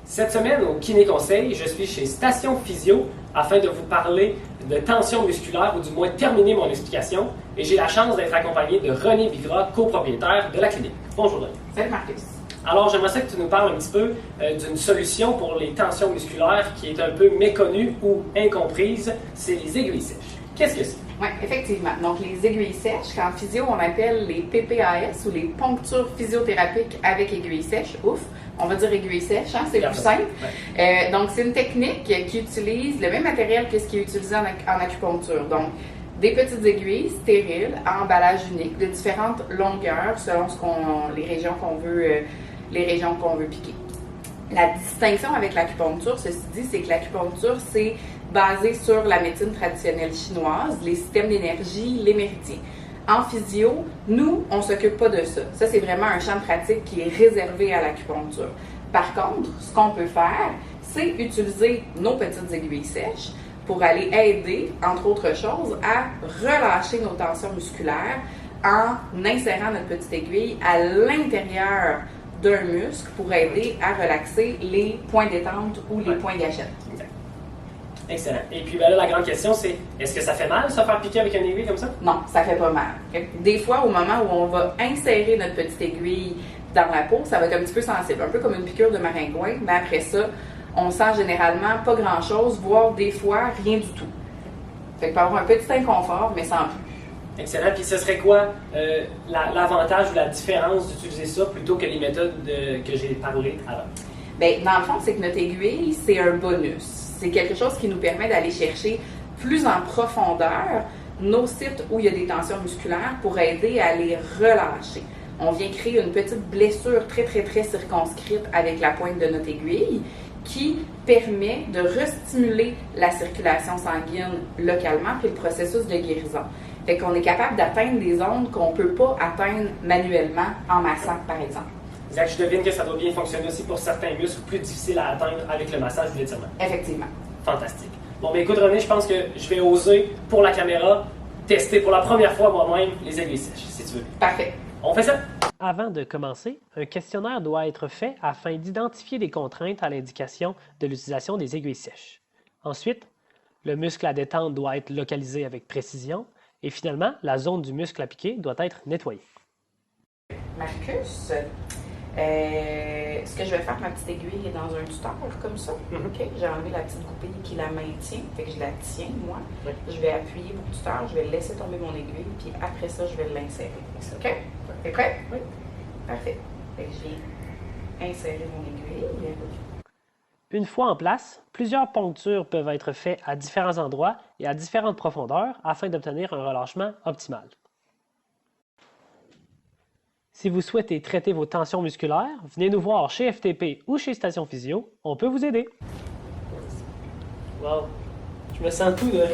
Cette semaine, au Kiné Conseil, je suis chez Station Physio afin de vous parler de tension musculaire, ou du moins terminer mon explication. Et j'ai la chance d'être accompagné de René Bigras, copropriétaire de la clinique. Bonjour René. Salut Marcus. Alors, j'aimerais ça que tu nous parles un petit peu d'une solution pour les tensions musculaires qui est un peu méconnue ou incomprise, c'est les aiguilles sèches. Qu'est-ce que c'est? Oui, effectivement. Donc, les aiguilles sèches, qu'en physio, on appelle les PPAS ou les ponctures physiothérapiques avec aiguilles sèches. Ouf! On va dire aiguilles sèches, hein? C'est plus simple. Ouais. Donc, c'est une technique qui utilise le même matériel que ce qui est utilisé en acupuncture. Donc, des petites aiguilles stériles à emballage unique de différentes longueurs selon les régions qu'on veut piquer. La distinction avec l'acupuncture, ceci dit, c'est que l'acupuncture, c'est basé sur la médecine traditionnelle chinoise, les systèmes d'énergie, les méridiens. En physio, nous, on ne s'occupe pas de ça. Ça, c'est vraiment un champ de pratique qui est réservé à l'acupuncture. Par contre, ce qu'on peut faire, c'est utiliser nos petites aiguilles sèches pour aller aider, entre autres choses, à relâcher nos tensions musculaires en insérant notre petite aiguille à l'intérieur d'un muscle pour aider à relaxer les points détente ou les points gâchettes. Exact. Excellent. Et puis là, la grande question, c'est est-ce que ça fait mal, se faire piquer avec une aiguille comme ça? Non, ça fait pas mal. Des fois, au moment où on va insérer notre petite aiguille dans la peau, ça va être un petit peu sensible, un peu comme une piqûre de maringouin, mais après ça, on sent généralement pas grand-chose, voire des fois rien du tout. Fait que peut avoir un petit inconfort, mais sans plus. Excellent. Puis ce serait quoi l'avantage ou la différence d'utiliser ça plutôt que les méthodes que j'ai parlé avant? Bien, dans le fond, c'est que notre aiguille, c'est un bonus. C'est quelque chose qui nous permet d'aller chercher plus en profondeur nos sites où il y a des tensions musculaires pour aider à les relâcher. On vient créer une petite blessure très, très, très circonscrite avec la pointe de notre aiguille qui permet de restimuler la circulation sanguine localement puis le processus de guérison. Fait qu'on est capable d'atteindre des zones qu'on ne peut pas atteindre manuellement en massant, par exemple. Exact. Je devine que ça doit bien fonctionner aussi pour certains muscles plus difficiles à atteindre avec le massage ou l'étirement. Effectivement. Fantastique. Bon, bien écoute René, je pense que je vais oser, pour la caméra, tester pour la première fois moi-même les aiguilles sèches, si tu veux. Parfait. On fait ça? Avant de commencer, un questionnaire doit être fait afin d'identifier les contraintes à l'indication de l'utilisation des aiguilles sèches. Ensuite, le muscle à détendre doit être localisé avec précision et finalement, la zone du muscle à piquer doit être nettoyée. Marcus, ce que je vais faire, ma petite aiguille est dans un tuteur comme ça. Okay? J'ai enlevé la petite goupille qui la maintient, fait que je la tiens, moi. Oui. Je vais appuyer mon tuteur, je vais laisser tomber mon aiguille, puis après ça, je vais l'insérer. OK? T'es prêt? Oui. Parfait. Fait que j'ai inséré mon aiguille. Une fois en place, plusieurs ponctures peuvent être faites à différents endroits et à différentes profondeurs afin d'obtenir un relâchement optimal. Si vous souhaitez traiter vos tensions musculaires, venez nous voir chez FTP ou chez Station Physio. On peut vous aider. Wow! Je me sens tout de...